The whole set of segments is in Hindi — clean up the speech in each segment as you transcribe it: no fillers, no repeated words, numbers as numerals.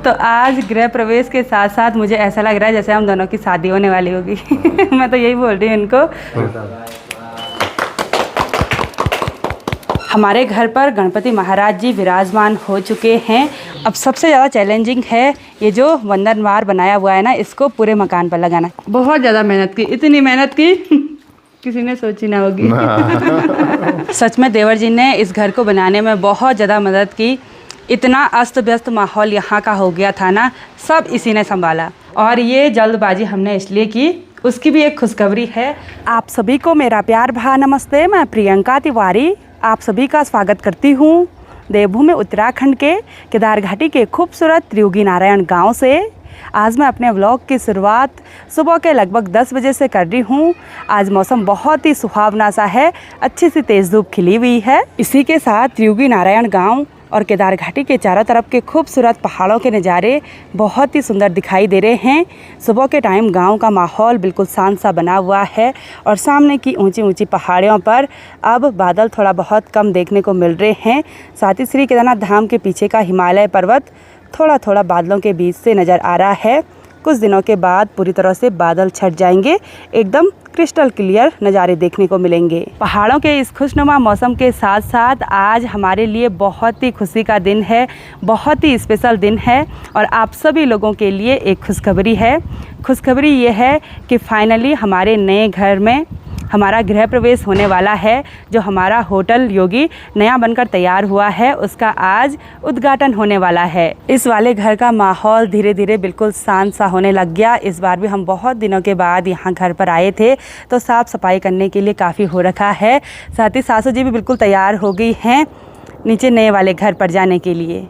तो आज गृह प्रवेश के साथ साथ मुझे ऐसा लग रहा है जैसे हम दोनों की शादी होने वाली होगी। मैं तो यही बोल रही हूँ इनको। हमारे घर पर गणपति महाराज जी विराजमान हो चुके हैं। अब सबसे ज़्यादा चैलेंजिंग है ये जो वंदनवार बनाया हुआ है ना, इसको पूरे मकान पर लगाना। बहुत ज़्यादा मेहनत की, इतनी मेहनत की किसी ने सोची ना होगी। सच में देवर जी ने इस घर को बनाने में बहुत ज़्यादा मदद की। इतना अस्त व्यस्त माहौल यहाँ का हो गया था ना, सब इसी ने संभाला। और ये जल्दबाजी हमने इसलिए की, उसकी भी एक खुशखबरी है। आप सभी को मेरा प्यार भरा नमस्ते। मैं प्रियंका तिवारी आप सभी का स्वागत करती हूँ देवभूमि उत्तराखंड के केदार घाटी के खूबसूरत त्रियुगी नारायण गांव से। आज मैं अपने व्लॉग की शुरुआत सुबह के लगभग 10 बजे से कर रही हूँ। आज मौसम बहुत ही सुहावना सा है, अच्छी सी तेज़ धूप खिली हुई है। इसी के साथ त्रियुगी नारायण गांव और केदार घाटी के चारों तरफ के खूबसूरत पहाड़ों के नज़ारे बहुत ही सुंदर दिखाई दे रहे हैं। सुबह के टाइम गांव का माहौल बिल्कुल शांत सा बना हुआ है और सामने की ऊंची ऊंची पहाड़ियों पर अब बादल थोड़ा बहुत कम देखने को मिल रहे हैं। साथ ही श्री केदारनाथ धाम के पीछे का हिमालय पर्वत थोड़ा थोड़ा बादलों के बीच से नज़र आ रहा है। कुछ दिनों के बाद पूरी तरह से बादल छट जाएंगे, एकदम क्रिस्टल क्लियर नज़ारे देखने को मिलेंगे। पहाड़ों के इस खुशनुमा मौसम के साथ साथ आज हमारे लिए बहुत ही खुशी का दिन है, बहुत ही स्पेशल दिन है। और आप सभी लोगों के लिए एक खुशखबरी है। खुशखबरी ये है कि फाइनली हमारे नए घर में हमारा गृह प्रवेश होने वाला है। जो हमारा होटल योगी नया बनकर तैयार हुआ है, उसका आज उद्घाटन होने वाला है। इस वाले घर का माहौल धीरे धीरे बिल्कुल शांत सा होने लग गया। इस बार भी हम बहुत दिनों के बाद यहाँ घर पर आए थे, तो साफ़ सफाई करने के लिए काफ़ी हो रखा है। साथ ही सासू जी भी बिल्कुल तैयार हो गई हैं नीचे नए वाले घर पर जाने के लिए।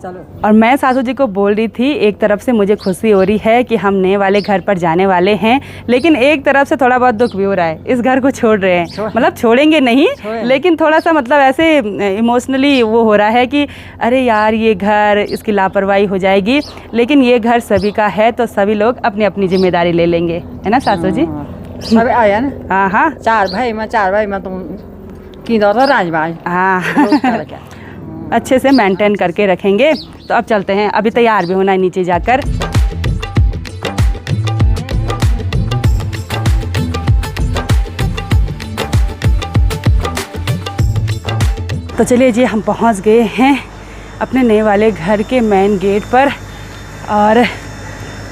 और मैं सासू जी को बोल रही थी, एक तरफ से मुझे खुशी हो रही है कि हम नए वाले घर पर जाने वाले हैं, लेकिन एक तरफ से थोड़ा बहुत दुख भी हो रहा है। इस घर को छोड़ रहे हैं, मतलब छोड़ेंगे नहीं, लेकिन थोड़ा सा मतलब ऐसे इमोशनली वो हो रहा है कि अरे यार ये घर, इसकी लापरवाही हो जाएगी। लेकिन ये घर सभी का है, तो सभी लोग अपनी अपनी जिम्मेदारी ले लेंगे, है ना सासू जी? सब आया ना। हाँ हाँ, चार भाई में तुम की दो राजबाज। हाँ अच्छे से मेंटेन करके रखेंगे। तो अब चलते हैं, अभी तैयार भी होना है नीचे जाकर। तो चलिए जी, हम पहुंच गए हैं अपने नए वाले घर के मेन गेट पर और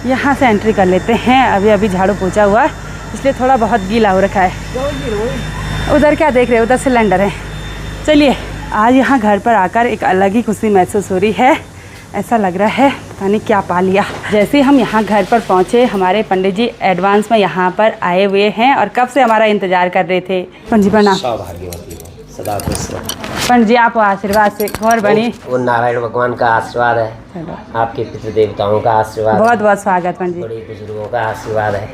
यहाँ से एंट्री कर लेते हैं। अभी अभी झाड़ू पोछा हुआ है, इसलिए थोड़ा बहुत गीला हो रखा है। उधर क्या देख रहे हो? उधर सिलेंडर है। चलिए, आज यहाँ घर पर आकर एक अलग ही खुशी महसूस हो रही है। ऐसा लग रहा है पता नहीं क्या पा लिया। जैसे हम यहाँ घर पर पहुँचे, हमारे पंडित जी एडवांस में यहाँ पर आए हुए हैं और कब से हमारा इंतजार कर रहे थे। पंडित जी प्रणाम। पंडित जी आप आशीर्वाद से और बनी। वो नारायण भगवान का आशीर्वाद है, आपके पितृ देवताओं का आशीर्वाद, बहुत बहुत स्वागत पंडित जी। बड़े बुजुर्गों का आशीर्वाद है,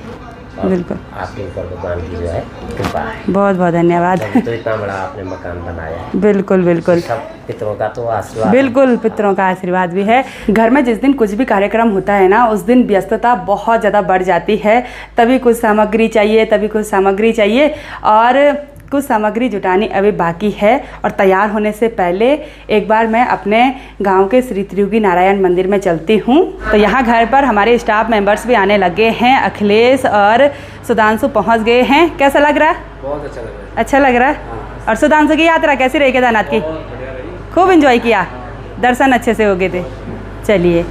बिल्कुल आपके ऊपर भगवान की जो है कृपा है। बहुत बहुत धन्यवाद। तो इतना बड़ा आपने मकान बनाया है। बिल्कुल बिल्कुल, सब पितरों का तो आशीर्वाद। बिल्कुल पितरों का आशीर्वाद भी है। घर में जिस दिन कुछ भी कार्यक्रम होता है ना, उस दिन व्यस्तता बहुत ज़्यादा बढ़ जाती है। तभी कुछ सामग्री चाहिए, तभी कुछ सामग्री चाहिए, और कुछ सामग्री जुटानी अभी बाकी है। और तैयार होने से पहले एक बार मैं अपने गांव के श्री त्रियुगी नारायण मंदिर में चलती हूं। तो यहाँ घर पर हमारे स्टाफ मेंबर्स भी आने लगे हैं। अखिलेश और सुधांशु पहुंच गए हैं। कैसा लग रहा है? बहुत अच्छा लग रहा है। अच्छा लग रहा है। और सुधांशु की यात्रा कैसी रही केदारनाथ की? खूब एंजॉय किया, दर्शन अच्छे से हो गए थे। चलिए,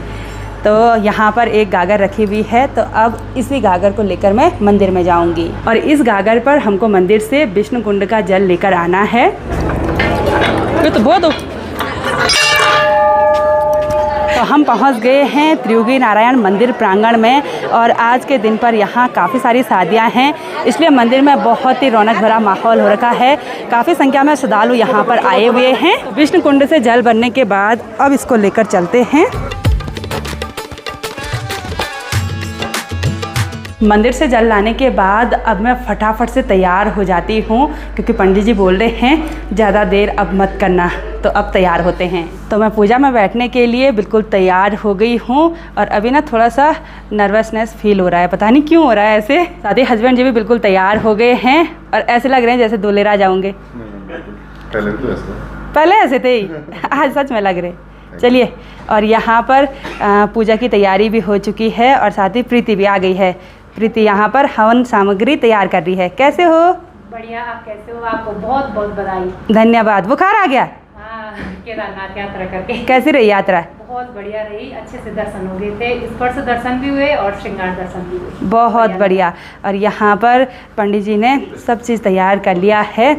तो यहाँ पर एक गागर रखी हुई है, तो अब इसी गागर को लेकर मैं मंदिर में जाऊँगी। और इस गागर पर हमको मंदिर से विष्णु कुंड का जल लेकर आना है। ये तो बहुत तो हम पहुँच गए हैं त्रियुगी नारायण मंदिर प्रांगण में। और आज के दिन पर यहाँ काफ़ी सारी शादियाँ हैं, इसलिए मंदिर में बहुत ही रौनक भरा माहौल हो रखा है। काफ़ी संख्या में श्रद्धालु यहाँ पर आए हुए हैं। विष्णु कुंड से जल भरने के बाद अब इसको लेकर चलते हैं। मंदिर से जल लाने के बाद अब मैं फटाफट से तैयार हो जाती हूँ, क्योंकि पंडित जी बोल रहे हैं ज़्यादा देर अब मत करना। तो अब तैयार होते हैं। तो मैं पूजा में बैठने के लिए बिल्कुल तैयार हो गई हूँ। और अभी ना थोड़ा सा नर्वसनेस फील हो रहा है, पता नहीं क्यों हो रहा है ऐसे। साथ ही हस्बैंड जी भी बिल्कुल तैयार हो गए हैं और ऐसे लग रहे हैं जैसे दूल्हे राज जाऊँगे। पहले ऐसे थे ही, आज सच में लग रहे। चलिए, और यहाँ पर पूजा की तैयारी भी हो चुकी है और साथ ही प्रीति भी आ गई है। प्रीति यहाँ पर हवन सामग्री तैयार कर रही है। कैसे हो? बढ़िया, आप कैसे हो? आपको बहुत बहुत बधाई। धन्यवाद। बुखार आ गया? हाँ, केदारनाथ यात्रा करके कैसी रही यात्रा? बहुत बढ़िया रही, अच्छे से दर्शन हो गए थे। स्पर्श दर्शन भी हुए और श्रृंगार दर्शन भी हुए। बहुत बढ़िया। और यहाँ पर पंडित जी ने सब चीज़ तैयार कर लिया है,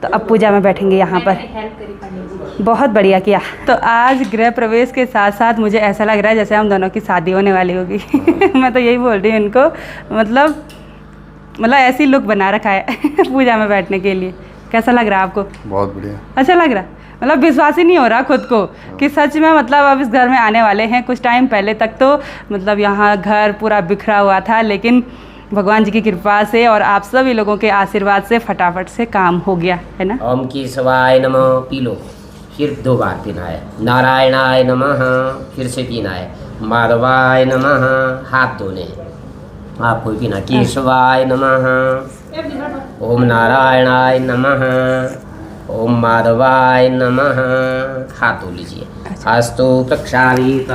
तो अब पूजा में बैठेंगे यहाँ पर। हेल्प करी पंडित जी। बहुत बढ़िया किया। तो आज गृह प्रवेश के साथ साथ मुझे ऐसा लग रहा है जैसे हम दोनों की शादी होने वाली होगी। मैं तो यही बोल रही हूँ इनको, मतलब ऐसी लुक बना रखा है पूजा में बैठने के लिए। कैसा लग रहा है आपको? बहुत बढ़िया। अच्छा लग रहा है, मतलब विश्वास ही नहीं हो रहा खुद को कि सच में मतलब अब इस घर में आने वाले हैं। कुछ टाइम पहले तक तो मतलब यहाँ घर पूरा बिखरा हुआ था, लेकिन भगवान जी की कृपा से और आप सभी लोगों के आशीर्वाद से फटाफट से काम हो गया है ना। ओम की शिवाय नमः पी लो, फिर 2 बार पीना है। नारायणाय नमः फिर से पीना है। माधवाय नमः हाथ धोने हैं, आपको पीना। केशवाय नमः, ओम नारायणाय नमः, ओम माधवाय नमः, हाथ धो लीजिए। अस्तु प्रक्षालित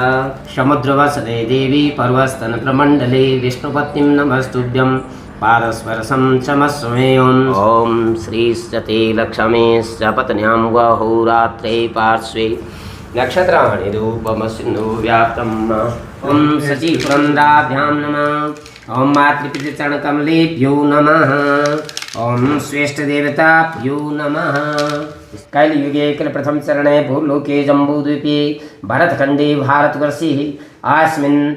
समुद्रवसने देवी पर्वस्तन प्रमंडले विष्णुपत्नीं नमस्तुभ्यं पारस्परसं चमस्मे। ओम श्रीश्चते लक्ष्मीश्च पत्न्यां वहोरात्रे पार्श्वे नक्षत्राणि रूपमसिन्धु व्याप्तम्। ओम शचीपुरन्द्राभ्यां नमः। ओम मातृपितृचरणकमलेभ्यो नमः। ओम श्रेष्ठ देवताभ्यो नमः। कैलयुगे किल प्रथम चरणे भूलोके जम्बूद्वीपे भरतखण्डे भारतवर्षे अस्मिन्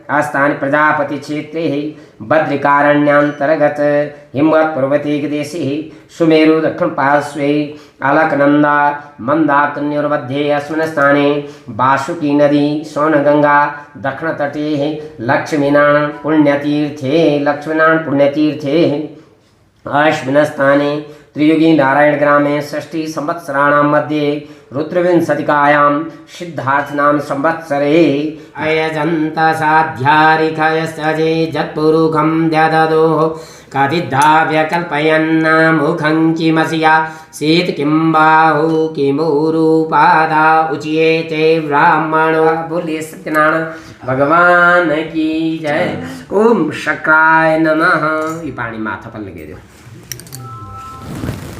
आस्थाने प्रजापति क्षेत्रे बद्रिकारण्यान्तर्गत हिमवत्पर्वतीदेशे सुमेरु दक्षिणपार्श्वे अलकनन्दा मन्दाकिन्योर्मध्ये अस्मिन् स्थाने वासुकी नदी सोनगंगा दक्षिणतटे लक्ष्मीनारायण पुण्यतीर्थे अस्मिन् स्थाने त्रियुगी नारायण ग्रामे 60 संवत्सराणां मध्ये रुद्रविंशतिकायां सिद्धार्थ नाम संवत्सरे अयजन्तसाध्यारिखयसजे जत्पुरुखं दददो कथिद्धाव्यकल्पयन् मुखं किमसिया सीत किं बाहु किमुरुपादा उच्येते ब्राह्मणो। बोलिए सत्यनारायण भगवान की जय। ओम शक्राय नमः। ये पानी माथा पर लगे दो।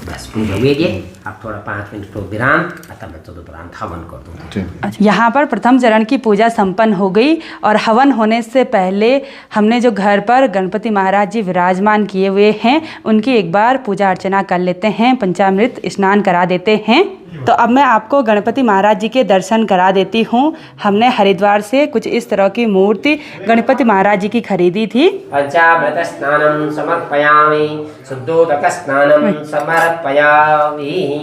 बस पूजा हुई है। अब थोड़ा 5 मिनट को विराम, तब मैं तो तुरंत हवन कर दूँगा। अच्छा, यहाँ पर प्रथम चरण की पूजा संपन्न हो गई और हवन होने से पहले हमने जो घर पर गणपति महाराज जी विराजमान किए हुए हैं उनकी एक बार पूजा अर्चना कर लेते हैं, पंचामृत स्नान करा देते हैं। तो अब मैं आपको गणपति महाराज जी के दर्शन करा देती हूँ। हमने हरिद्वार से कुछ इस तरह की मूर्ति गणपति महाराज जी की खरीदी थी। पंचामृत स्नानं समर्पयामि, शुद्धोदक स्नानं समर्पयामि।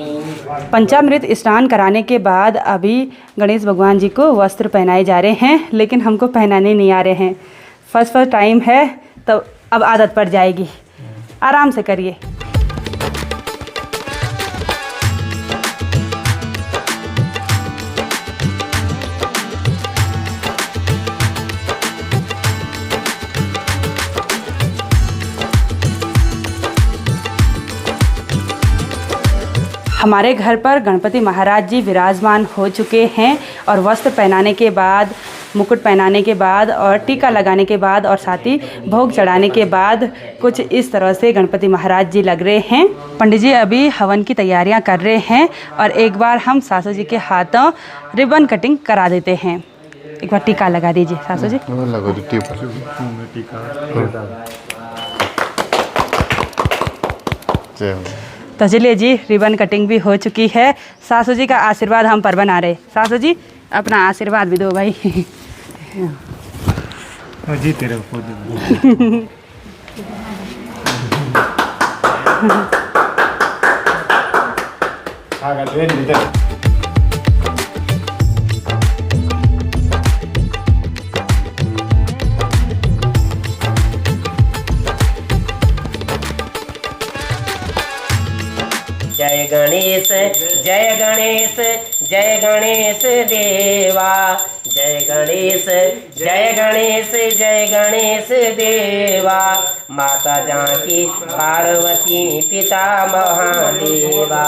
पंचामृत स्नान कराने के बाद अभी गणेश भगवान जी को वस्त्र पहनाए जा रहे हैं, लेकिन हमको पहनाने नहीं आ रहे हैं। फर्स्ट टाइम है तो अब आदत पड़ जाएगी। आराम से करिए। हमारे घर पर गणपति महाराज जी विराजमान हो चुके हैं और वस्त्र पहनाने के बाद, मुकुट पहनाने के बाद और टीका लगाने के बाद और साथ ही भोग चढ़ाने के बाद कुछ इस तरह से गणपति महाराज जी लग रहे हैं। पंडित जी अभी हवन की तैयारियां कर रहे हैं और एक बार हम सासू जी के हाथों रिबन कटिंग करा देते हैं। एक बार टीका लगा दीजिए सासू जी। लगो जी टीका। जय हो। तो चलिए जी, रिबन कटिंग भी हो चुकी है। सासू जी का आशीर्वाद हम पर बना रहे। सासू जी अपना आशीर्वाद भी दो भाई। जी तेरे जय गणेश जय गणेश जय गणेश देवा, जय गणेश जय गणेश जय गणेश देवा माता जानकी पार्वती पिता महादेवा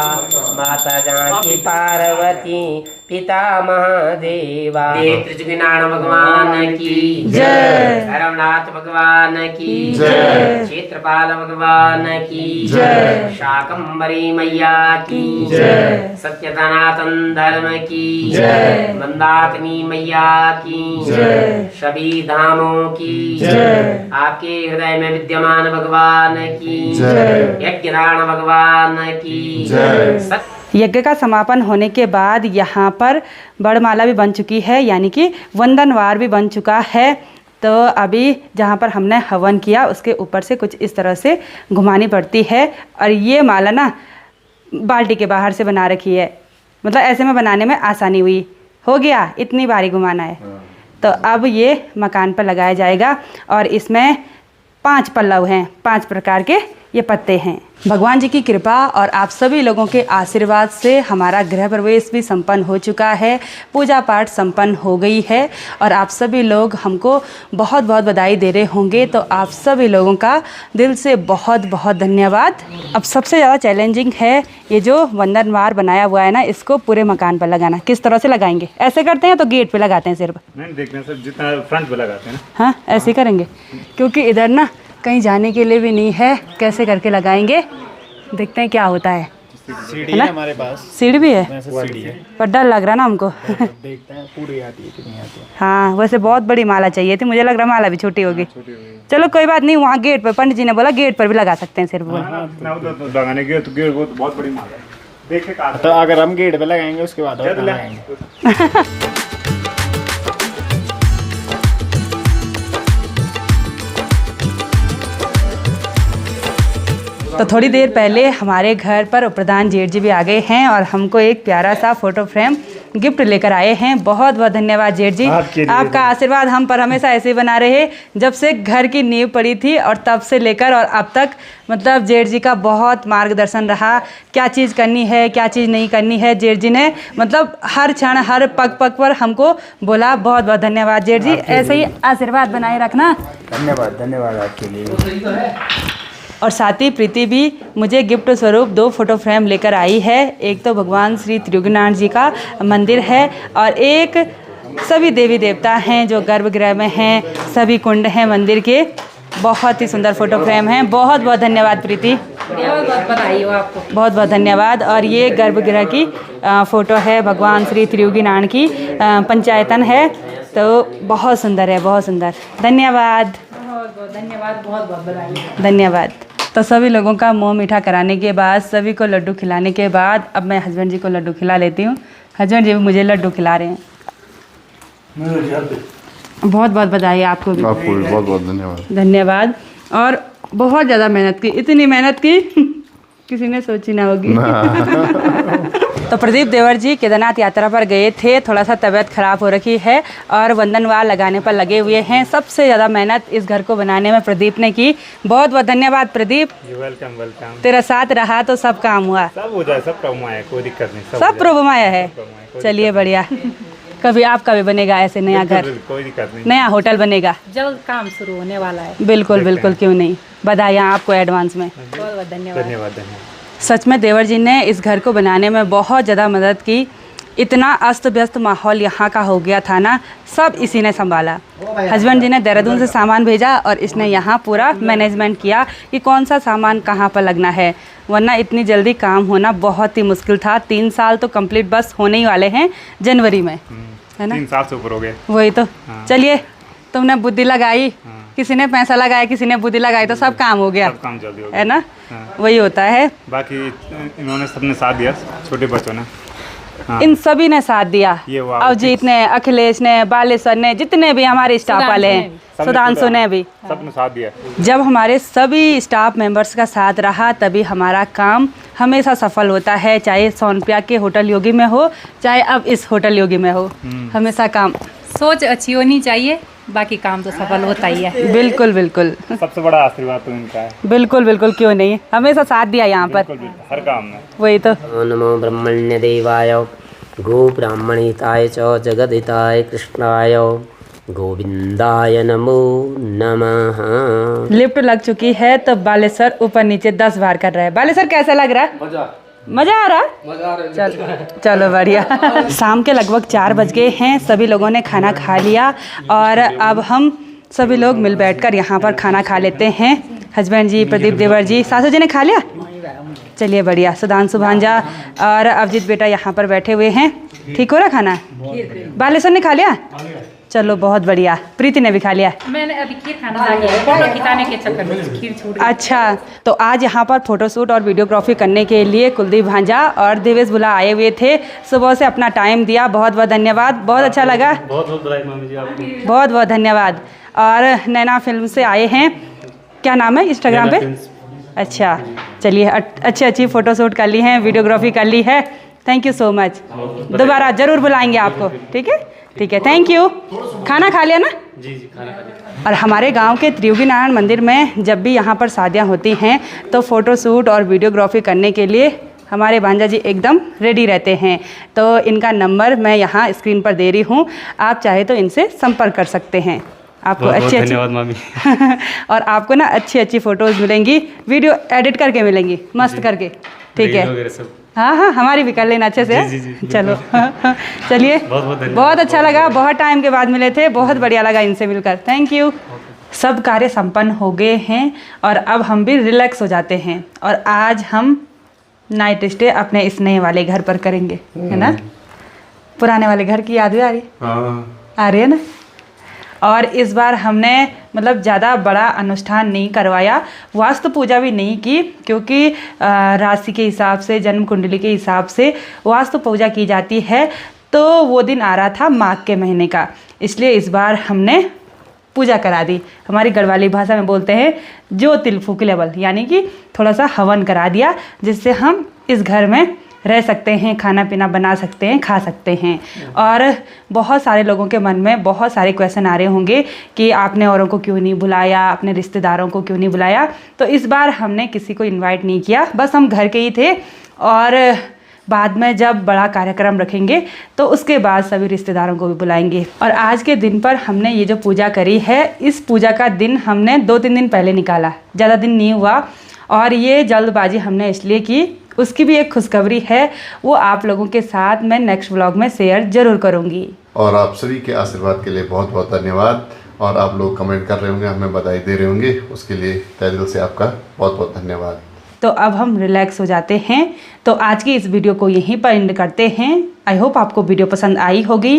माता जानकी पार्वती पिता महादेवा त्रिजुगनारायण भगवान की जय। धर्मनाथ भगवान की जय। क्षेत्रपाल भगवान की जय। शाकंभरी मैया की जय। सत्यसनातन धर्म की जय। मंदाकिनी मैया की जय। सभी धामों की जय। आपके हृदय में विद्यमान भगवान की जय। यज्ञनारायण भगवान की जय। यज्ञ का समापन होने के बाद यहाँ पर बड़माला भी बन चुकी है, यानी कि वंदनवार भी बन चुका है। तो अभी जहाँ पर हमने हवन किया उसके ऊपर से कुछ इस तरह से घुमानी पड़ती है। और ये माला ना बाल्टी के बाहर से बना रखी है, मतलब ऐसे में बनाने में आसानी हुई। हो गया, इतनी बारी घुमाना है। तो अब ये मकान पर लगाया जाएगा और इसमें 5 पल्लव हैं, 5 प्रकार के ये पत्ते हैं। भगवान जी की कृपा और आप सभी लोगों के आशीर्वाद से हमारा गृह प्रवेश भी संपन्न हो चुका है, पूजा पाठ संपन्न हो गई है और आप सभी लोग हमको बहुत बहुत बधाई दे रहे होंगे। तो आप सभी लोगों का दिल से बहुत बहुत धन्यवाद। अब सबसे ज़्यादा चैलेंजिंग है ये जो वंदनवार बनाया हुआ है ना, इसको पूरे मकान पर लगाना। किस तरह से लगाएंगे? ऐसे करते हैं तो गेट पे लगाते हैं सिर्फ? नहीं, देखना सर जितना फ्रंट पे लगाते हैं ना। हाँ, ऐसे ही करेंगे क्योंकि इधर ना कहीं जाने के लिए भी नहीं है। कैसे करके लगाएंगे, देखते हैं क्या होता है। सीढ़ी है हमारे पास, सीढ़ी भी है वैसे सीढ़ी है, पर डर लग रहा ना हमको। देखते हैं पूरी आती है कि नहीं आती है। हाँ, वैसे बहुत बड़ी माला चाहिए थी, मुझे लग रहा माला भी छोटी होगी। चलो कोई बात नहीं, वहाँ गेट पर पंडित जी ने बोला गेट पर भी लगा सकते हैं सिर्फ वो। लगाने के तो गेट बहुत बड़ी माल है, देख के काट तो अगर हम गेट पे लगाएंगे उसके बाद और कहाँ लगाएंगे? तो थोड़ी देर पहले हमारे घर पर प्रधान जेठ जी भी आ गए हैं और हमको एक प्यारा सा फोटो फ्रेम गिफ्ट लेकर आए हैं। बहुत बहुत धन्यवाद जेठ जी, आपका आशीर्वाद हम पर हमेशा ऐसे ही बना रहे। जब से घर की नींव पड़ी थी और तब से लेकर और अब तक, मतलब जेठ जी का बहुत मार्गदर्शन रहा। क्या चीज़ करनी है, क्या चीज़ नहीं करनी है, जेठ जी ने मतलब हर क्षण हर पग पग पर हमको बोला। बहुत बहुत धन्यवाद जेठ जी, ऐसे ही आशीर्वाद बनाए रखना। धन्यवाद आपके लिए। और साथ ही प्रीति भी मुझे गिफ्ट स्वरूप 2 फोटो फ्रेम लेकर आई है। एक तो भगवान श्री त्रियुगनारायण जी का मंदिर है और एक सभी देवी देवता हैं जो गर्भगृह में हैं, सभी कुंड हैं मंदिर के। बहुत ही सुंदर फोटो फ्रेम हैं। बहुत बहुत धन्यवाद प्रीति, बहुत बहुत बधाई हो आपको। बहुत बहुत धन्यवाद। और ये गर्भगृह की फ़ोटो है, भगवान श्री त्रियुगनारायण की पंचायतन है। तो बहुत सुंदर है, बहुत सुंदर। धन्यवाद, बहुत बहुत धन्यवाद, बहुत बहुत बधाई। धन्यवाद। तो सभी लोगों का मुंह मीठा कराने के बाद, सभी को लड्डू खिलाने के बाद अब मैं हस्बैंड जी को लड्डू खिला लेती हूँ। हस्बैंड जी भी मुझे लड्डू खिला रहे हैं। बहुत बहुत बधाई आपको भी। आपको भी बहुत बहुत धन्यवाद। धन्यवाद। और बहुत ज़्यादा मेहनत की, इतनी मेहनत की किसी ने सोची ना होगी। तो प्रदीप देवर जी केदारनाथ यात्रा पर गए थे, थोड़ा सा तबीयत खराब हो रखी है और वंदनवार लगाने पर लगे हुए हैं। सबसे ज़्यादा मेहनत इस घर को बनाने में प्रदीप ने की। बहुत बहुत धन्यवाद प्रदीप, वेलकम वेलकम। तेरा साथ रहा तो सब काम हुआ, सब हो जाए, सब प्रॉब्लम आया, कोई दिक्कत नहीं, सब प्रॉब्लम आया है। चलिए बढ़िया, कभी आपका भी बनेगा ऐसे नया घर, कोई दिक्कत नहीं। नया होटल बनेगा। जल्द काम शुरू होने वाला है। बिल्कुल बिल्कुल, क्यों नहीं। बधाइयाँ आपको एडवांस में। बहुत बहुत धन्यवाद। धन्यवाद। सच में देवर जी ने इस घर को बनाने में बहुत ज़्यादा मदद की। इतना अस्त व्यस्त माहौल यहाँ का हो गया था ना, सब इसी ने संभाला। हस्बैंड जी ने देहरादून से सामान भेजा और इसने यहाँ पूरा मैनेजमेंट किया कि कौन सा सामान कहाँ पर लगना है, वरना इतनी जल्दी काम होना बहुत ही मुश्किल था। 3 साल तो कंप्लीट बस होने ही वाले हैं जनवरी में, है ना। 3 साल से ऊपर हो गए। वही तो। चलिए, तुमने बुद्धि लगाई, किसी ने पैसा लगाया, किसी ने बुद्धि लगाई, तो सब काम हो गया, सब काम जल्दी हो गया, है ना। वही होता है। बाकी इन्होंने सबने साथ दिया, छोटे बच्चों ने। इन सभी ने साथ दिया। ये हुआ अवजीत ने, अखिलेश ने, बालेश्वर ने, जितने भी हमारे स्टाफ वाले हैं, सुधांशु ने भी, सबने साथ दिया। जब हमारे सभी स्टाफ मेंबर्स का साथ रहा तभी हमारा काम हमेशा सफल होता है। चाहे सोनप्रिया के होटल योगी में हो, चाहे अब इस होटल योगी में हो, हमेशा काम। सोच अच्छी होनी चाहिए, बाकी काम तो सफल होता ही है। बिल्कुल बिल्कुल, सबसे बड़ा आशीर्वाद तो इनका है। बिल्कुल बिल्कुल, क्यों नहीं, हमेशा साथ दिया यहाँ पर। बिल्कुल, हर काम में। वही तो। नमो ब्रह्मण्य देवाय गोब्राह्मणिताय च जगदिताय कृष्णाय गोविंदाय नमो नमः। लिफ्ट लग चुकी है तो बालेश्वर ऊपर नीचे 10 बार कर रहा है। बालेश्वर कैसा लग रहा है? मजा आ रहा है? चलो बढ़िया। शाम के लगभग 4 बज गए हैं। सभी लोगों ने खाना खा लिया और अब हम सभी लोग मिल बैठकर यहाँ पर खाना खा लेते हैं। हस्बैंड जी, प्रदीप देवर जी, सासू जी ने खा लिया? चलिए बढ़िया। सुधांशु भांजा और अभिजीत बेटा यहाँ पर बैठे हुए हैं। ठीक हो रहा खाना? बालेश्वर ने खा लिया? चलो बहुत बढ़िया। प्रीति ने भी खा लिया? मैंने अभी खीर खाना था, फोटो खिंचाने के चक्कर में खीर छूट गई। अच्छा, तो आज यहाँ पर फोटोशूट और वीडियोग्राफी करने के लिए कुलदीप भांजा और देवेश बुला आए हुए थे। सुबह से अपना टाइम दिया, बहुत बहुत धन्यवाद। बहुत अच्छा लगा। बहुत बहुत बधाई मामी जी आपको। बहुत बहुत धन्यवाद। और नैना फिल्म से आए हैं, क्या नाम है इंस्टाग्राम पे? अच्छा, चलिए अच्छी फ़ोटोशूट कर ली हैं, वीडियोग्राफी कर ली है। Thank you so much. दोबारा ज़रूर बुलाएंगे आपको। ठीक है, ठीक है, थैंक यू। खाना खा लिया ना? जी खाना खा लिया। और हमारे गांव के त्रियोगी नारायण मंदिर में जब भी यहाँ पर शादियाँ होती हैं तो फ़ोटोशूट और वीडियोग्राफी करने के लिए हमारे भांजा जी एकदम रेडी रहते हैं। तो इनका नंबर मैं यहाँ स्क्रीन पर दे रही हूँ, आप चाहे तो इनसे संपर्क कर सकते हैं। आपको अच्छी धन्यवाद मामी। और आपको ना अच्छी फ़ोटोज़ मिलेंगी, वीडियो एडिट करके मिलेंगी, मस्त करके। ठीक है, हाँ, हमारी भी कर लेना अच्छे से। जी, चलो चलिए, बहुत अच्छा लगा। बहुत टाइम के बाद मिले थे, बहुत बढ़िया लगा इनसे मिलकर। Thank you. सब कार्य संपन्न हो गए हैं और अब हम भी रिलैक्स हो जाते हैं। और आज हम नाइट स्टे अपने इस नए वाले घर पर करेंगे, है ना? पुराने वाले घर की याद भी आ रही? आ रही है ना? और इस बार हमने मतलब ज़्यादा बड़ा अनुष्ठान नहीं करवाया, वास्तु पूजा भी नहीं की, क्योंकि राशि के हिसाब से, जन्म कुंडली के हिसाब से वास्तु पूजा की जाती है। तो वो दिन आ रहा था माघ के महीने का, इसलिए इस बार हमने पूजा करा दी। हमारी गढ़वाली भाषा में बोलते हैं जो तिल फूक लेवल, यानी कि थोड़ा सा हवन करा दिया, जिससे हम इस घर में रह सकते हैं, खाना पीना बना सकते हैं, खा सकते हैं। और बहुत सारे लोगों के मन में बहुत सारे क्वेश्चन आ रहे होंगे कि आपने औरों को क्यों नहीं बुलाया, अपने रिश्तेदारों को क्यों नहीं बुलाया। तो इस बार हमने किसी को इनवाइट नहीं किया, बस हम घर के ही थे। और बाद में जब बड़ा कार्यक्रम रखेंगे तो उसके बाद सभी रिश्तेदारों को भी बुलाएंगे। और आज के दिन पर हमने ये जो पूजा करी है, इस पूजा का दिन हमने 2-3 दिन पहले निकाला, ज़्यादा दिन नहीं हुआ। और ये जल्दबाजी हमने इसलिए की, उसकी भी एक खुशखबरी है, वो आप लोगों के साथ मैं नेक्स्ट व्लॉग में शेयर ज़रूर करूँगी। और आप सभी के आशीर्वाद के लिए बहुत बहुत धन्यवाद। और आप लोग कमेंट कर रहे होंगे, हमें बधाई दे रहे होंगे, उसके लिए तहे दिल से आपका बहुत बहुत धन्यवाद। तो अब हम रिलैक्स हो जाते हैं। तो आज की इस वीडियो को यहीं पर एंड करते हैं। आई होप आपको वीडियो पसंद आई होगी।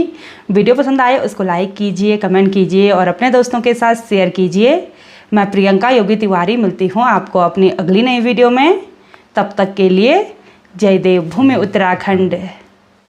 वीडियो पसंद आए उसको लाइक कीजिए, कमेंट कीजिए और अपने दोस्तों के साथ शेयर कीजिए। मैं प्रियंका योगी तिवारी मिलती हूँ आपको अपनी अगली नई वीडियो में। तब तक के लिए जय देव भूमि उत्तराखंड।